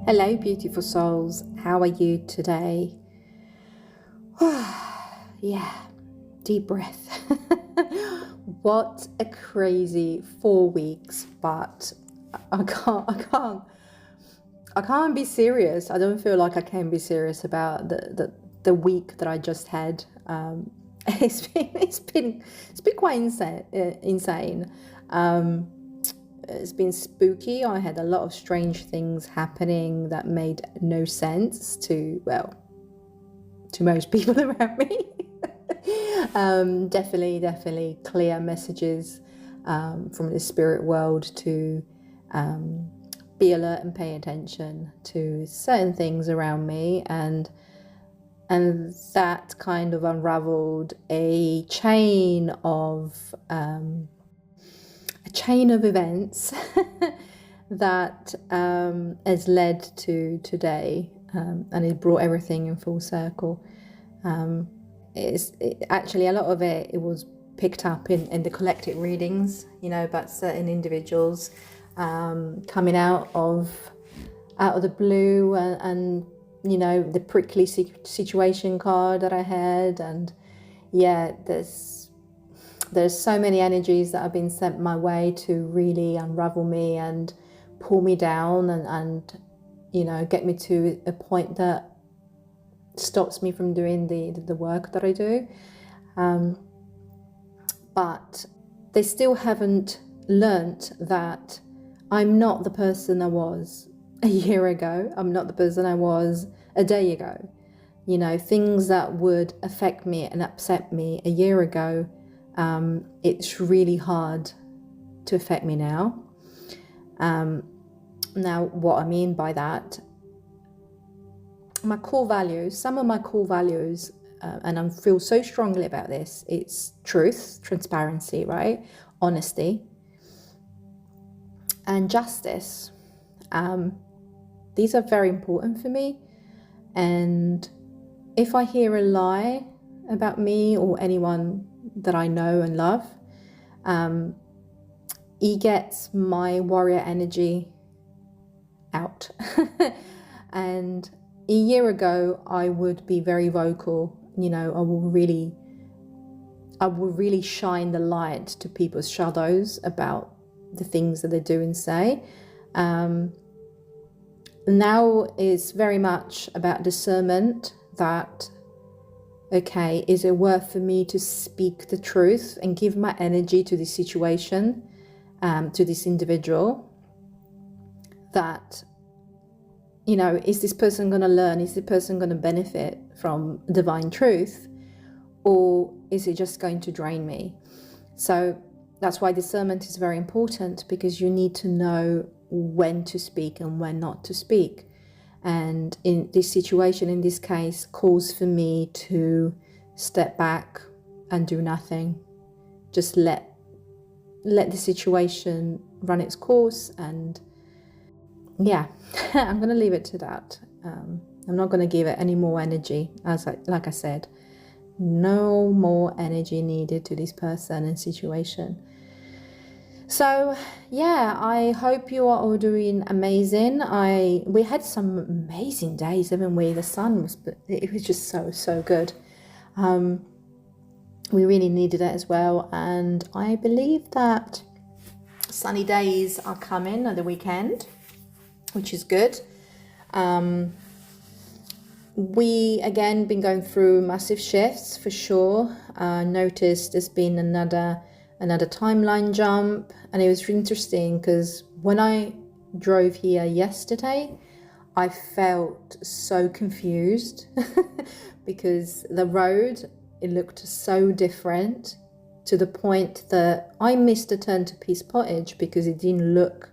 Hello, beautiful souls. How are you today? Yeah, deep breath. What a crazy 4 weeks, but I can't be serious. I don't feel like I can be serious about the week that I just had. It's been quite insane. It's been spooky. I had a lot of strange things happening that made no sense to most people around me. Definitely clear messages from the spirit world to be alert and pay attention to certain things around me, and that kind of unraveled a chain of events that has led to today, and it brought everything in full circle. Actually, a lot of it was picked up in the collective readings, about certain individuals coming out of the blue, and the prickly situation card that I had, and yeah, there's so many energies that have been sent my way to really unravel me and pull me down, and get me to a point that stops me from doing the work that I do. But they still haven't learnt that I'm not the person I was a year ago. I'm not the person I was a day ago. Things that would affect me and upset me a year ago, it's really hard to affect me now. Now, what I mean by that, my core values, some of my core values, and I feel so strongly about this, it's truth, transparency, right? Honesty, and justice. These are very important for me. And if I hear a lie about me or anyone that I know and love, it gets my warrior energy out. And a year ago, I would be very vocal. I will really shine the light to people's shadows about the things that they do and say. Now it's very much about discernment that, okay, is it worth for me to speak the truth and give my energy to this situation, to this individual? That, is this person going to learn? Is the person going to benefit from divine truth? Or is it just going to drain me? So that's why discernment is very important, because you need to know when to speak and when not to speak. And in this situation, in this case, calls for me to step back and do nothing. Just let the situation run its course, and yeah, I'm going to leave it to that. I'm not going to give it any more energy. Like I said, no more energy needed to this person and situation. So yeah, I hope you are all doing amazing. We had some amazing days, haven't we? The sun was just so good. We really needed it as well, and I believe that sunny days are coming at the weekend, which is good. We again been going through massive shifts for sure. Noticed there's been another timeline jump, and it was interesting because when I drove here yesterday, I felt so confused because the road, it looked so different, to the point that I missed a turn to Peace Pottage because it didn't look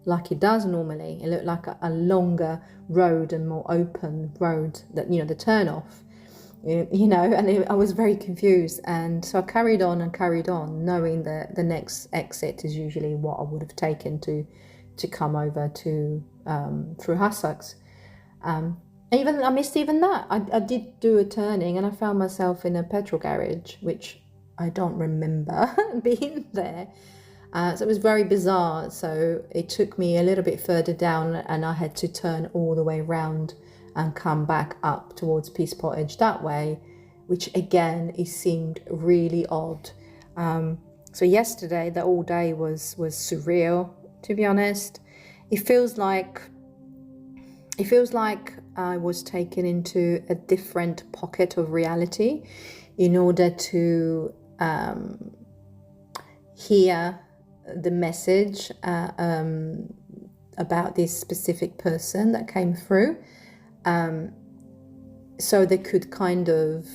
like it does normally. It looked like a longer road and more open road, that the turn off, and I was very confused. And so I carried on, knowing that the next exit is usually what I would have taken to come over to through Hassocks. Even I missed even that. I did do a turning, and I found myself in a petrol garage, which I don't remember being there. So it was very bizarre. So it took me a little bit further down and I had to turn all the way around and come back up towards Peace Pottage that way, which again, it seemed really odd. So yesterday, the all day was surreal, to be honest. It feels like I was taken into a different pocket of reality in order to hear the message about this specific person that came through. So they could kind of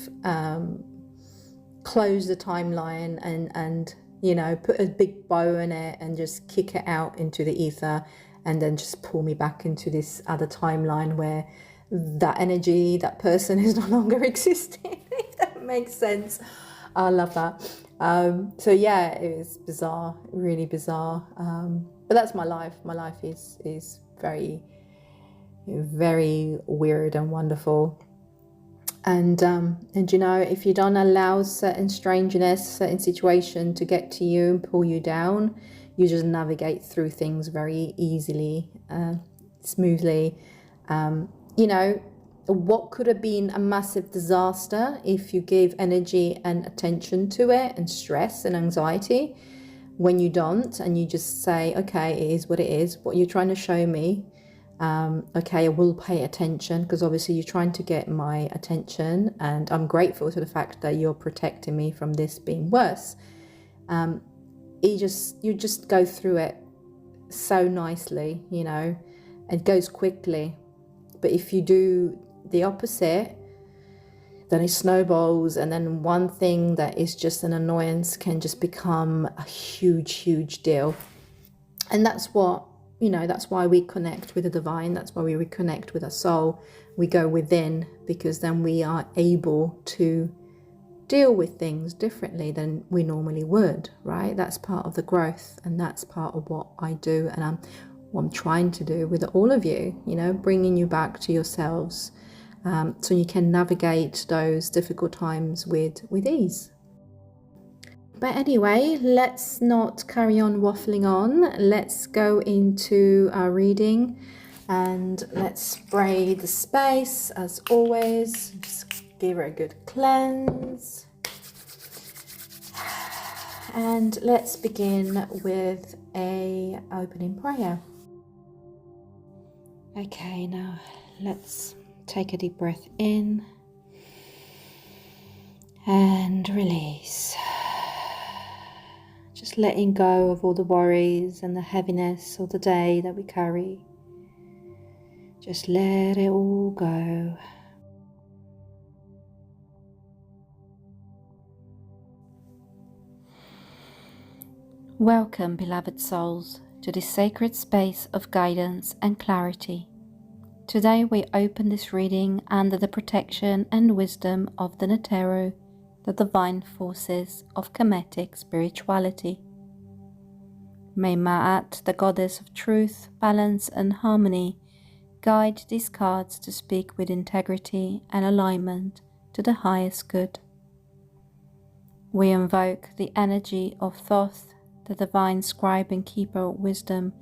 close the timeline and you know, put a big bow in it and just kick it out into the ether, and then just pull me back into this other timeline where that energy, that person is no longer existing, if that makes sense. I love that. So yeah, it was bizarre, really bizarre. But that's my life. My life is very, very weird and wonderful. And you know, if you don't allow certain strangeness, certain situation to get to you and pull you down, you just navigate through things very easily, smoothly. You know, what could have been a massive disaster if you gave energy and attention to it, and stress and anxiety, when you don't, and you just say, okay, it is what it is, what you're trying to show me. Okay, I will pay attention, because obviously you're trying to get my attention, and I'm grateful to the fact that you're protecting me from this being worse. You just go through it so nicely, you know, it goes quickly. But if you do the opposite, then it snowballs, and then one thing that is just an annoyance can just become a huge deal. And that's what, you know, that's why we connect with the divine. That's why we reconnect with our soul. We go within, because then we are able to deal with things differently than we normally would, right? That's part of the growth, and that's part of what I do, and what I'm trying to do with all of you, you know, bringing you back to yourselves, so you can navigate those difficult times with ease. But anyway, let's not carry on waffling on. Let's go into our reading, and let's spray the space as always. Just give it a good cleanse. And let's begin with a opening prayer. Okay, now let's take a deep breath in and release. Just letting go of all the worries and the heaviness of the day that we carry. Just let it all go. Welcome, beloved souls, to this sacred space of guidance and clarity. Today we open this reading under the protection and wisdom of the Neteru, the divine forces of Kemetic spirituality. May Ma'at, the goddess of truth, balance and harmony, guide these cards to speak with integrity and alignment to the highest good. We invoke the energy of Thoth, the divine scribe and keeper of wisdom,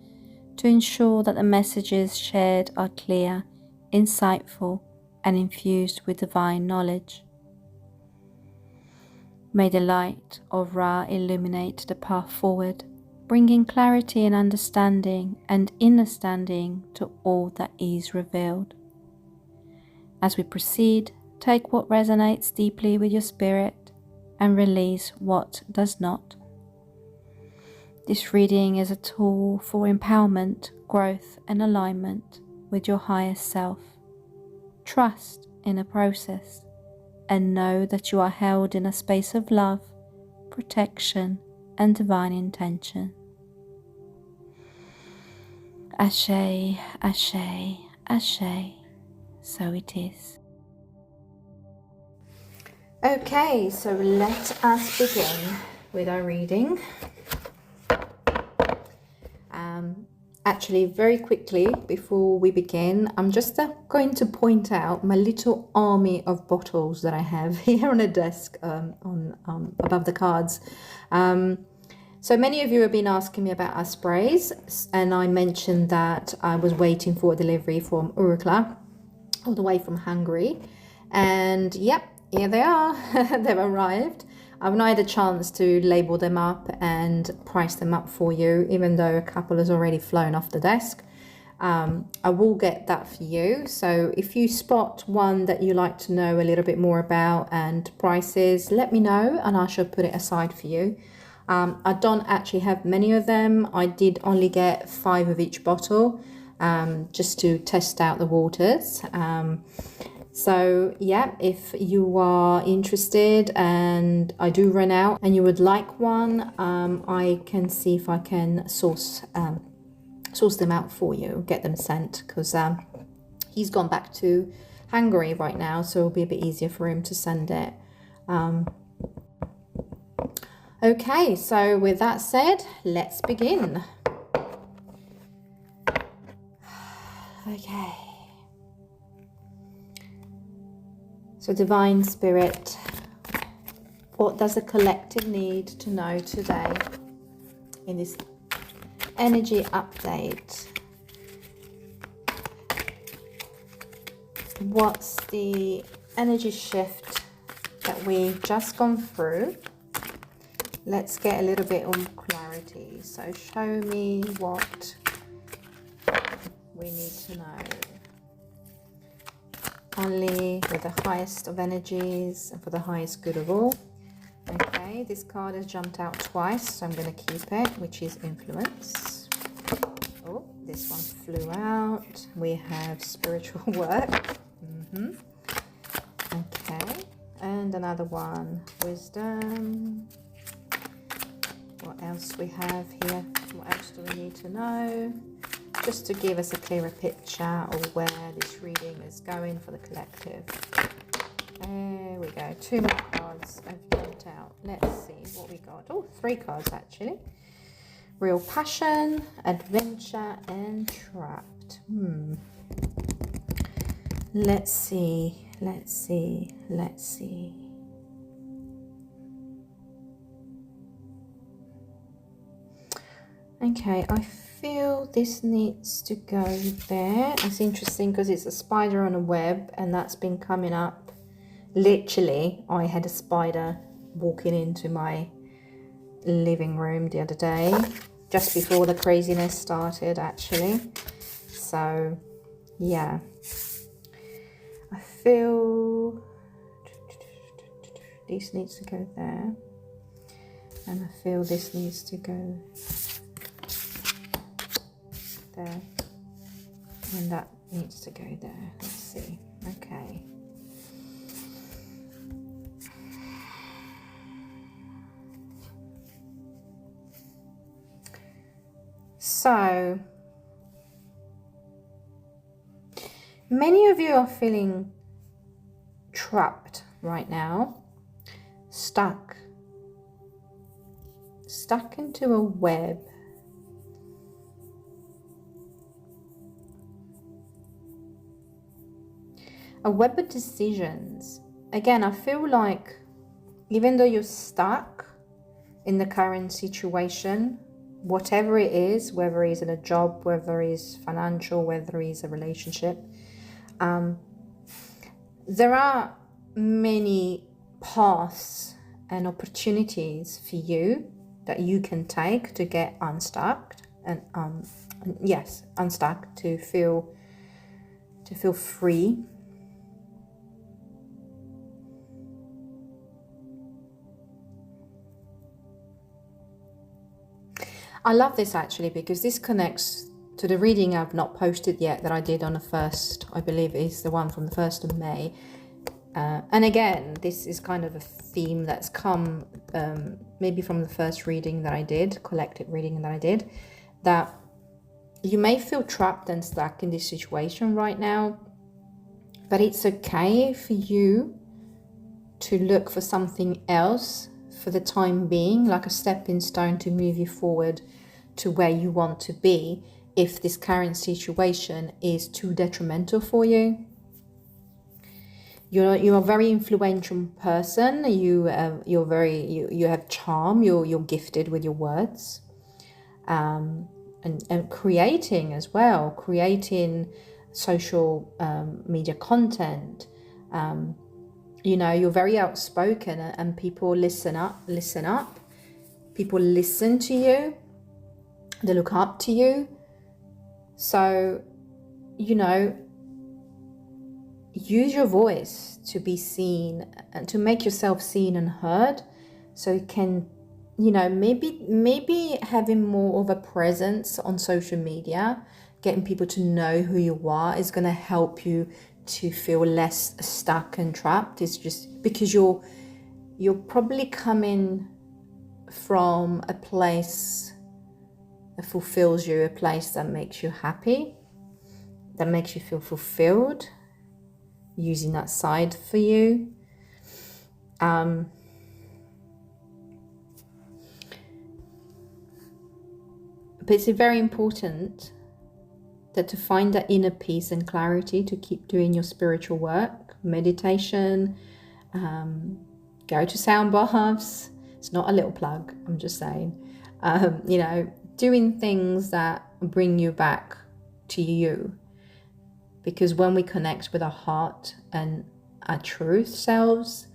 to ensure that the messages shared are clear, insightful, and infused with divine knowledge. May the light of Ra illuminate the path forward, bringing clarity and understanding and understanding to all that is revealed. As we proceed, take what resonates deeply with your spirit and release what does not. This reading is a tool for empowerment, growth, and alignment with your highest self. Trust in the process and know that you are held in a space of love, protection, and divine intention. Ashe, Ashe, Ashe, so it is. Okay, so let us begin with our reading. Actually, very quickly before we begin, I'm just going to point out my little army of bottles that I have here on a desk above the cards. So many of you have been asking me about Ospreys, and I mentioned that I was waiting for a delivery from Urukla, all the way from Hungary. And yep, here they are. They've arrived. I've not had a chance to label them up and price them up for you, even though a couple has already flown off the desk. I will get that for you. So if you spot one that you like to know a little bit more about and prices, let me know and I shall put it aside for you. I don't actually have many of them. I did only get 5 of each bottle, just to test out the waters. So yeah, if you are interested and I do run out and you would like one, I can see if I can source them out for you, get them sent, because he's gone back to Hungary right now, so it'll be a bit easier for him to send it. Okay, so with that said, let's begin. Okay. So Divine Spirit, what does the collective need to know today in this energy update? What's the energy shift that we've just gone through? Let's get a little bit on clarity. So show me what we need to know. Only with the highest of energies and for the highest good of all. Okay, this card has jumped out twice, so I'm going to keep it, which is influence. Oh, this one flew out. We have spiritual work. Okay, and another one, wisdom. What else we have here? What else do we need to know? Just to give us a clearer picture of where this reading is going for the collective. There we go. 2 more cards have jumped out. Let's see what we got. Oh, 3 cards actually. Real passion, adventure, and trapped. Let's see. Okay, I feel this needs to go there. It's interesting because it's a spider on a web, and that's been coming up. Literally, I had a spider walking into my living room the other day, just before the craziness started actually. So yeah, I feel this needs to go there, and I feel this needs to go there, and that needs to go there. Let's see. Okay, so many of you are feeling trapped right now, stuck into a web. A web of decisions. Again, I feel like even though you're stuck in the current situation, whatever it is, whether it's in a job, whether it's financial, whether it's a relationship, there are many paths and opportunities for you that you can take to get unstuck and unstuck, to feel free. I love this actually, because this connects to the reading I've not posted yet that I did on the 1st, I believe is the one from the 1st of May. And again, this is kind of a theme that's come maybe from the first reading that I did, collective reading that I did, that you may feel trapped and stuck in this situation right now, but it's okay for you to look for something else for the time being, like a stepping stone to move you forward to where you want to be, if this current situation is too detrimental for you. you're a very influential person. You have charm. You're gifted with your words, and creating as well, creating social media content. You're very outspoken, and people listen up. People listen to you. They look up to you. So, use your voice to be seen and to make yourself seen and heard, so you can, maybe having more of a presence on social media, getting people to know who you are, is going to help you to feel less stuck and trapped. It's just because you're probably coming from a place that fulfills you, a place that makes you happy, that makes you feel fulfilled, using that side for you. But it's very important that to find that inner peace and clarity, to keep doing your spiritual work, meditation, go to sound baths. It's not a little plug, I'm just saying. Doing things that bring you back to you. Because when we connect with our heart and our truth selves,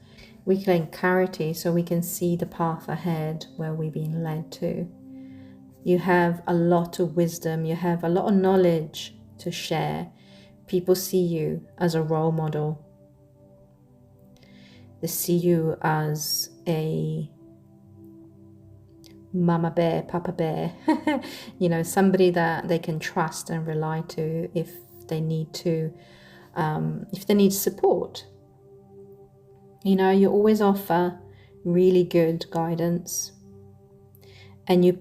we gain clarity, so we can see the path ahead where we're being led to. You have a lot of wisdom, you have a lot of knowledge to share. People see you as a role model. They see you as a mama bear, papa bear, somebody that they can trust and rely to if they need support. You always offer really good guidance, and you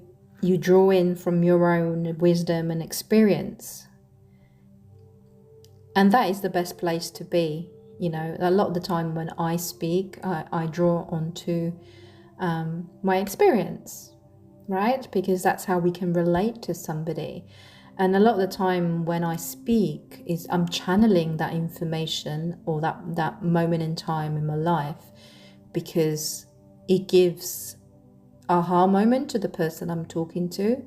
draw in from your own wisdom and experience, and that is the best place to be. A lot of the time when I speak, I draw onto my experience, right? Because that's how we can relate to somebody. And a lot of the time when I speak, I'm channeling that information or that moment in time in my life, because it gives aha moment to the person I'm talking to.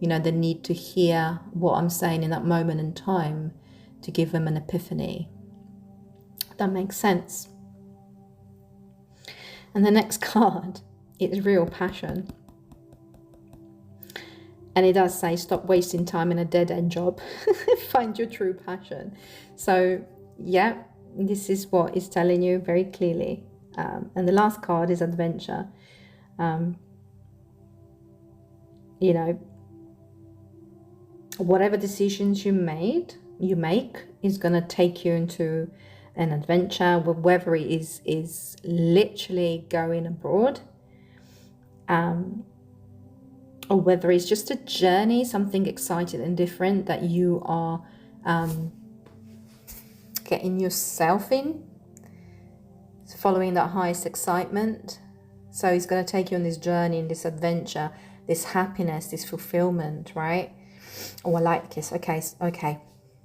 They need to hear what I'm saying in that moment in time to give them an epiphany. That makes sense. And the next card is Real Passion. And it does say, stop wasting time in a dead-end job. Find your true passion. So, yeah, this is what it's telling you very clearly. And the last card is Adventure. Whatever decisions you make is going to take you into an adventure, whether it is literally going abroad, or whether it's just a journey, something exciting and different that you are getting yourself in, following that highest excitement. So he's going to take you on this journey, in this adventure, this happiness, this fulfillment, right? Oh, I like this. Okay.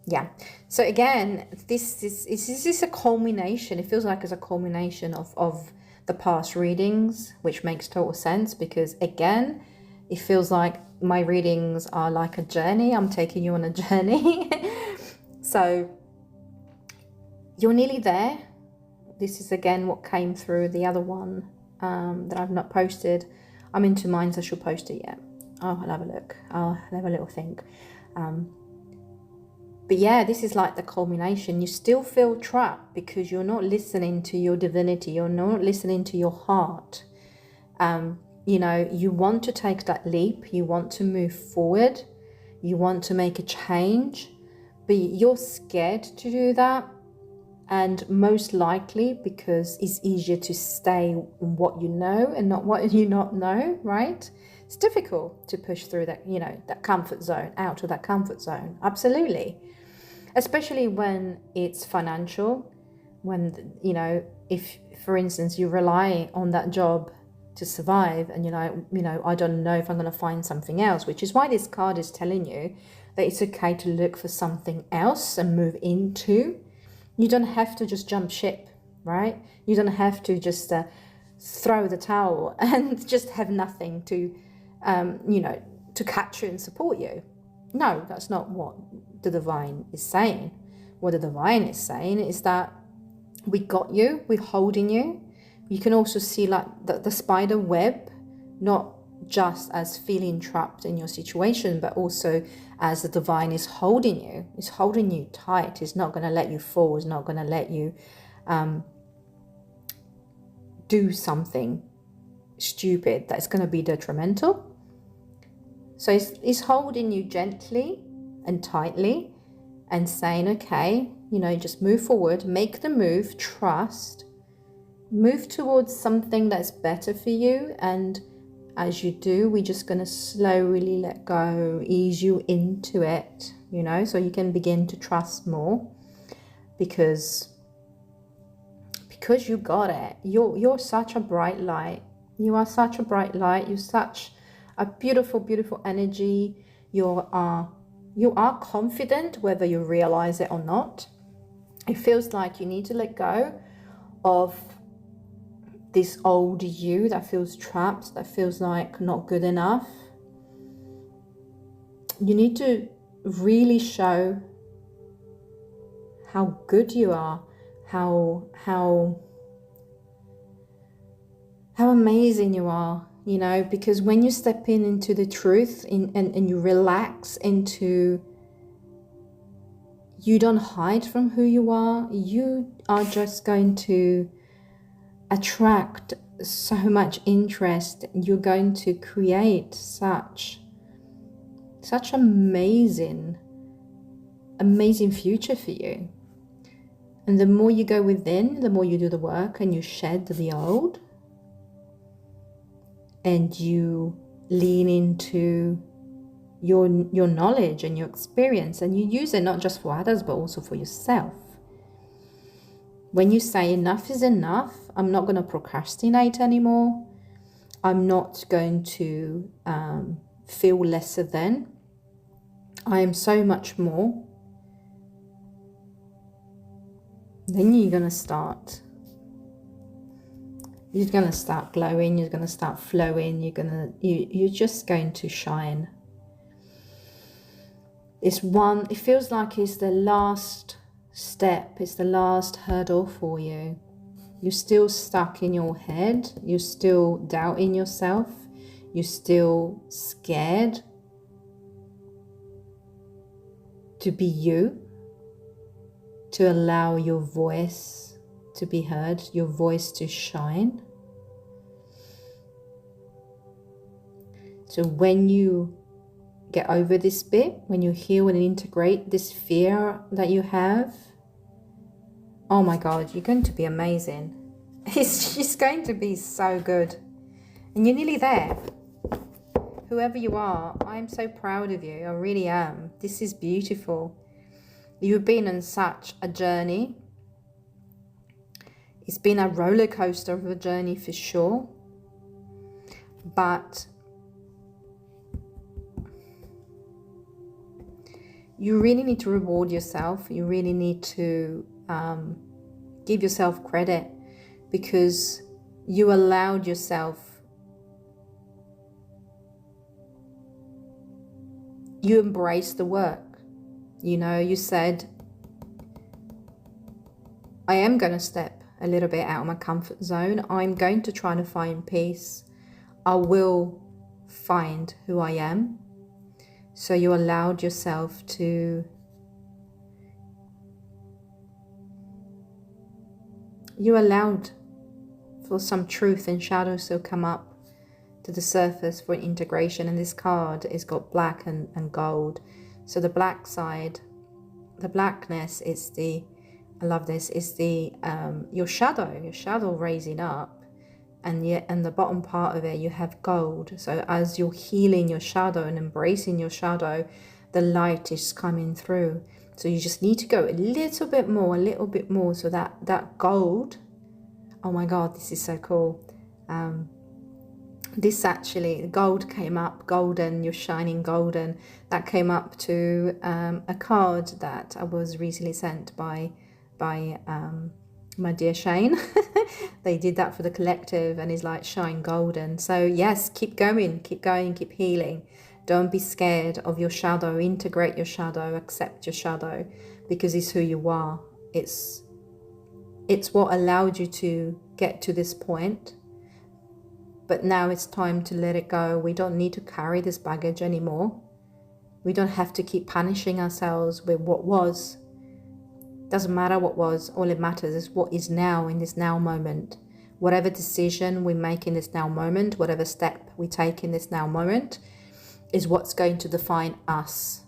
Yeah. So again, this is a culmination. It feels like it's a culmination of the past readings, which makes total sense, because again, it feels like my readings are like a journey. I'm taking you on a journey. So you're nearly there. This is again what came through the other one that I've not posted. I'm into mine, so I should post it yet. Oh, I'll have a look. I'll have a little think. But yeah, this is like the culmination. You still feel trapped because you're not listening to your divinity. You're not listening to your heart. You want to take that leap. You want to move forward. You want to make a change, but you're scared to do that. And most likely because it's easier to stay in what you know and not what you not know, right? It's difficult to push through that, that comfort zone, out of that comfort zone. Absolutely. Especially when it's financial, when, if, for instance, you rely on that job to survive and I don't know if I'm going to find something else, which is why this card is telling you that it's okay to look for something else and move into You don't have to just jump ship, right? You don't have to just throw the towel and just have nothing to, to catch you and support you. No, that's not what the divine is saying. What the divine is saying is that we got you, we're holding you. You can also see like the spider web, not just as feeling trapped in your situation, but also as the divine is holding you. It's holding you tight. It's not going to let you fall. It's not going to let you do something stupid that's going to be detrimental. So it's holding you gently and tightly and saying, okay, just move forward, make the move, trust, move towards something that's better for you. And as you do, we're just going to slowly let go, ease you into it, so you can begin to trust more, because you got it. You're such a bright light. You are such a bright light. You're such a beautiful, beautiful energy. You are confident, whether you realize it or not. It feels like you need to let go of this old you that feels trapped, that feels like not good enough. You need to really show how good you are, how amazing you are, because when you step into the truth and you relax into, you don't hide from who you are just going to attract so much interest. You're going to create such amazing future for you. And the more you go within, the more you do the work and you shed the old and you lean into your knowledge and your experience, and you use it not just for others but also for yourself. When you say enough is enough, I'm not going to procrastinate anymore, I'm not going to feel lesser than, I am so much more, then you're going to start glowing, you're going to start flowing, you're just going to shine. It feels like it's the last step, it's the last hurdle for you. You're still stuck in your head, you're still doubting yourself, you're still scared to be you, to allow your voice to be heard, your voice to shine. So when you get over this bit, when you heal and integrate this fear that you have, oh my God, you're going to be amazing. It's just going to be so good. And you're nearly there. Whoever you are, I'm so proud of you. I really am. This is beautiful. You've been on such a journey. It's been a roller coaster of a journey for sure. But you really need to reward yourself. You really need to give yourself credit, because you allowed yourself, you embraced the work. You said, I am going to step a little bit out of my comfort zone. I'm going to try to find peace. I will find who I am. So you allowed yourself to, you allowed for some truth and shadows to come up to the surface for integration. And this card has got black and gold. So the black side, the blackness is the, I love this, is the your shadow raising up, and yet and the bottom part of it you have gold. So as you're healing your shadow and embracing your shadow, the light is coming through. So you just need to go a little bit more, so that gold, oh my God, this is so cool. This actually, gold came up, golden, you're shining golden. That came up to a card that I was recently sent by by my dear Shane. They did that for the collective, and it's like shine golden. So yes, keep going, keep healing. Don't be scared of your shadow. Integrate your shadow, accept your shadow, because it's who you are. It's what allowed you to get to this point. But now it's time to let it go. We don't need to carry this baggage anymore. We don't have to keep punishing ourselves with what was. Doesn't matter what was. All it matters is what is now, in this now moment. Whatever decision we make in this now moment, whatever step we take in this now moment, is what's going to define us,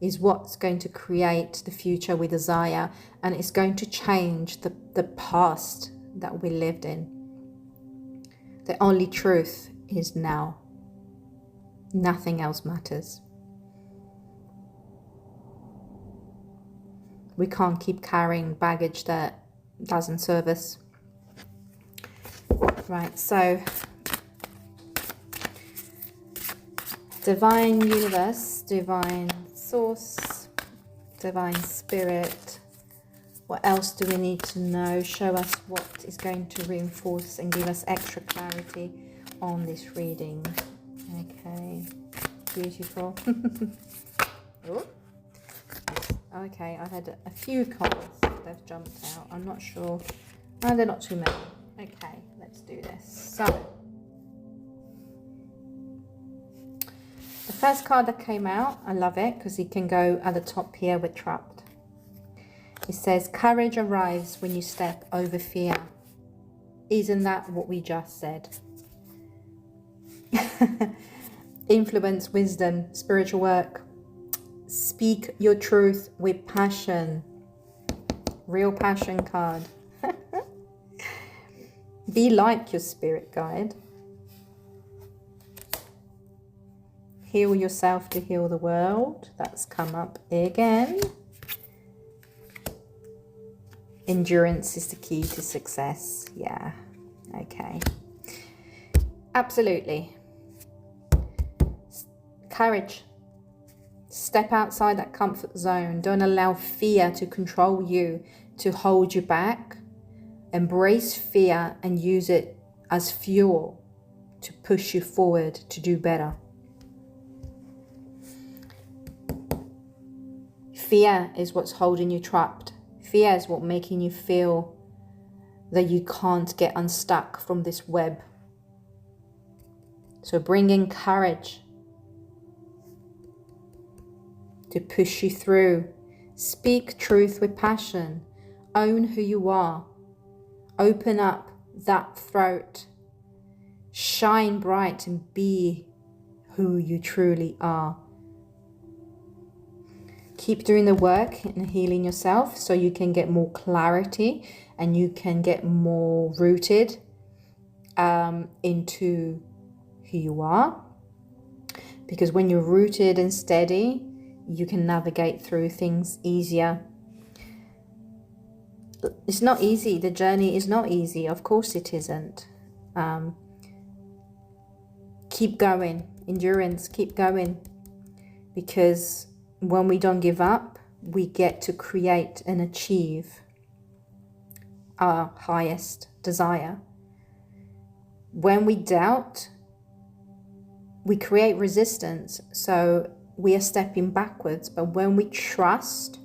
is what's going to create the future we desire, and it's going to change the past that we lived in. The only truth is now. Nothing else matters. We can't keep carrying baggage that doesn't serve us. Right, so divine universe, divine source, divine spirit, what else do we need to know? Show us what is going to reinforce and give us extra clarity on this reading. Okay, beautiful. Oh. Okay, I've had a few cards that have jumped out. I'm not sure. No, they're not too many. Okay, let's do this. So, the first card that came out, I love it because it can go at the top here with trapped. It says, courage arrives when you step over fear. Isn't that what we just said? Influence, wisdom, spiritual work. Speak your truth with passion. Real passion card. Be like your spirit guide. Heal yourself to heal the world. That's come up again. Endurance is the key to success. Yeah, okay. Absolutely. Courage. Step outside that comfort zone. Don't allow fear to control you, to hold you back. Embrace fear and use it as fuel to push you forward to do better. Fear is what's holding you trapped. Fear is what's making you feel that you can't get unstuck from this web. So bring in courage to push you through. Speak truth with passion. Own who you are. Open up that throat. Shine bright and be who you truly are. Keep doing the work and healing yourself so you can get more clarity and you can get more rooted into who you are. Because when you're rooted and steady, you can navigate through things easier. It's not easy. The journey is not easy. Of course it isn't. Keep going. Endurance, keep going. Because when we don't give up, we get to create and achieve our highest desire. When we doubt, we create resistance. So we are stepping backwards. But when we trust,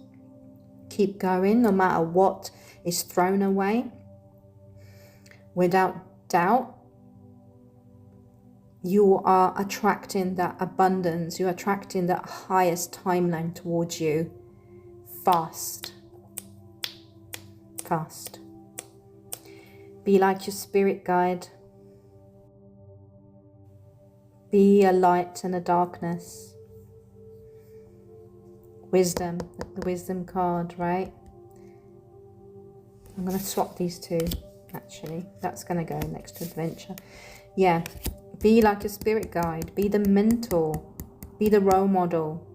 keep going no matter what is thrown away, without doubt, you are attracting that abundance. You're attracting that highest timeline towards you. Fast. Fast. Be like your spirit guide. Be a light in the darkness. Wisdom, the wisdom card, right? I'm going to swap these two, actually. That's going to go next to adventure. Yeah. Be like a spirit guide. Be the mentor. Be the role model.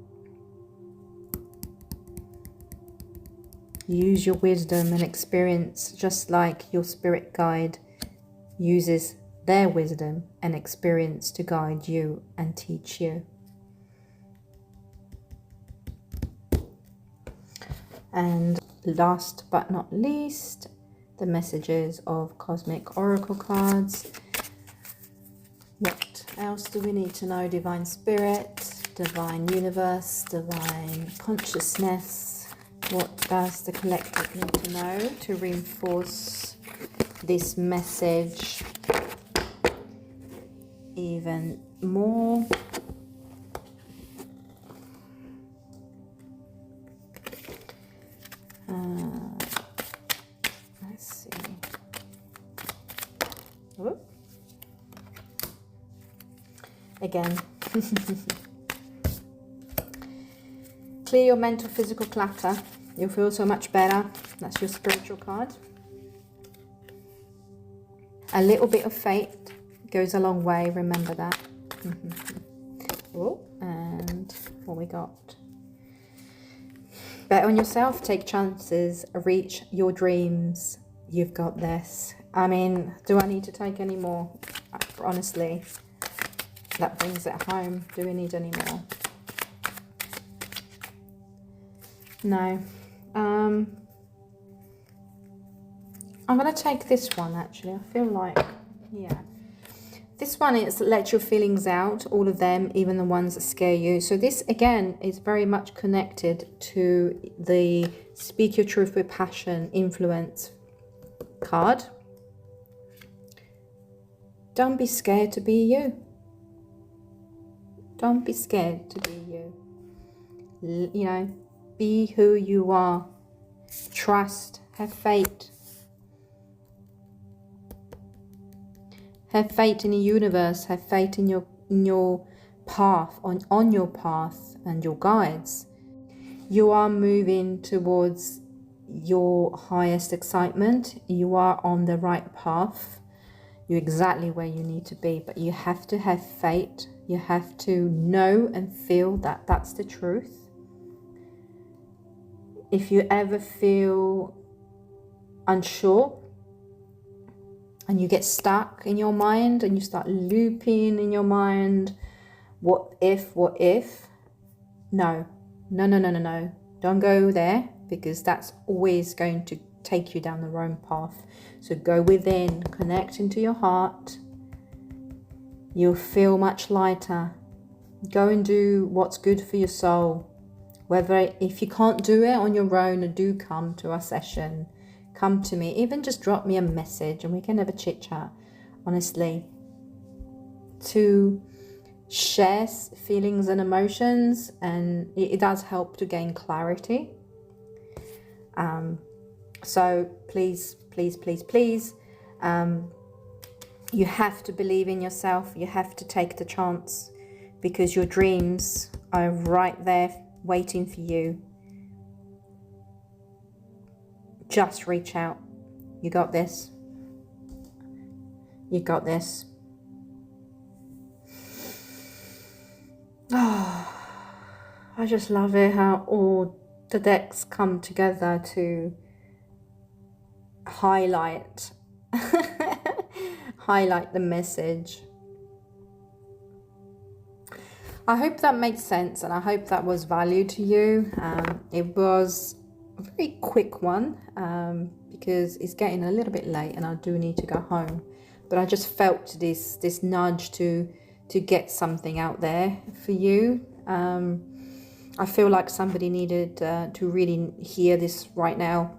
Use your wisdom and experience just like your spirit guide uses their wisdom and experience to guide you and teach you. And last but not least, the messages of Cosmic Oracle cards. What else do we need to know? Divine Spirit, Divine Universe, Divine Consciousness. What does the collective need to know to reinforce this message even more? Let's see. Whoop. Again. Clear your mental, physical clutter. You'll feel so much better. That's your spiritual card. A little bit of faith goes a long way. Remember that. Oh, and what we got? Bet on yourself. Take chances. Reach your dreams. You've got this. I mean, do I need to take any more? Honestly, that brings it home. Do we need any more? No. I'm going to take this one, actually. I feel like, yeah. This one is let your feelings out, all of them, even the ones that scare you. So this, again, is very much connected to the Speak Your Truth with Passion influence card. Don't be scared to be you. Don't be scared to be you. You know, be who you are. Trust. Have faith. Have faith in the universe. Have faith in your path, on your path and your guides. You are moving towards your highest excitement. You are on the right path. You're exactly where you need to be, but you have to have faith. You have to know and feel that that's the truth. If you ever feel unsure and you get stuck in your mind and you start looping in your mind, what if, no, don't go there, because that's always going to take you down the wrong path. So go within, connect into your heart. You'll feel much lighter. Go and do what's good for your soul. Whether, if you can't do it on your own, do come to our session. Come to me. Even just drop me a message and we can have a chit chat. Honestly, to share feelings and emotions, and it does help to gain clarity. So please, you have to believe in yourself. You have to take the chance, because your dreams are right there waiting for you. Just reach out. You got this. You got this. Oh, I just love it how all the decks come together to highlight the message. I hope that makes sense, and I hope that was value to you. It was a very quick one, because it's getting a little bit late and I do need to go home, but I just felt this nudge to get something out there for you. I feel like somebody needed to really hear this right now.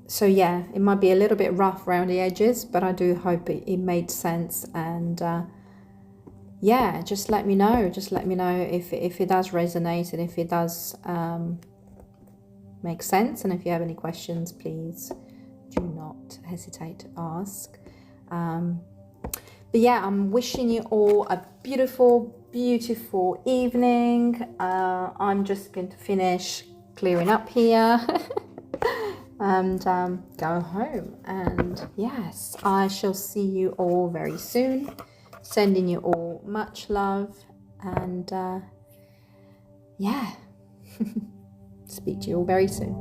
So yeah, it might be a little bit rough around the edges, but I do hope it made sense. And yeah, just let me know. Just let me know if it does resonate and if it does make sense. And if you have any questions, please do not hesitate to ask. But yeah, I'm wishing you all a beautiful evening. I'm just going to finish clearing up here and go home. And yes, I shall see you all very soon. Sending you all much love, and yeah, speak to you all very soon.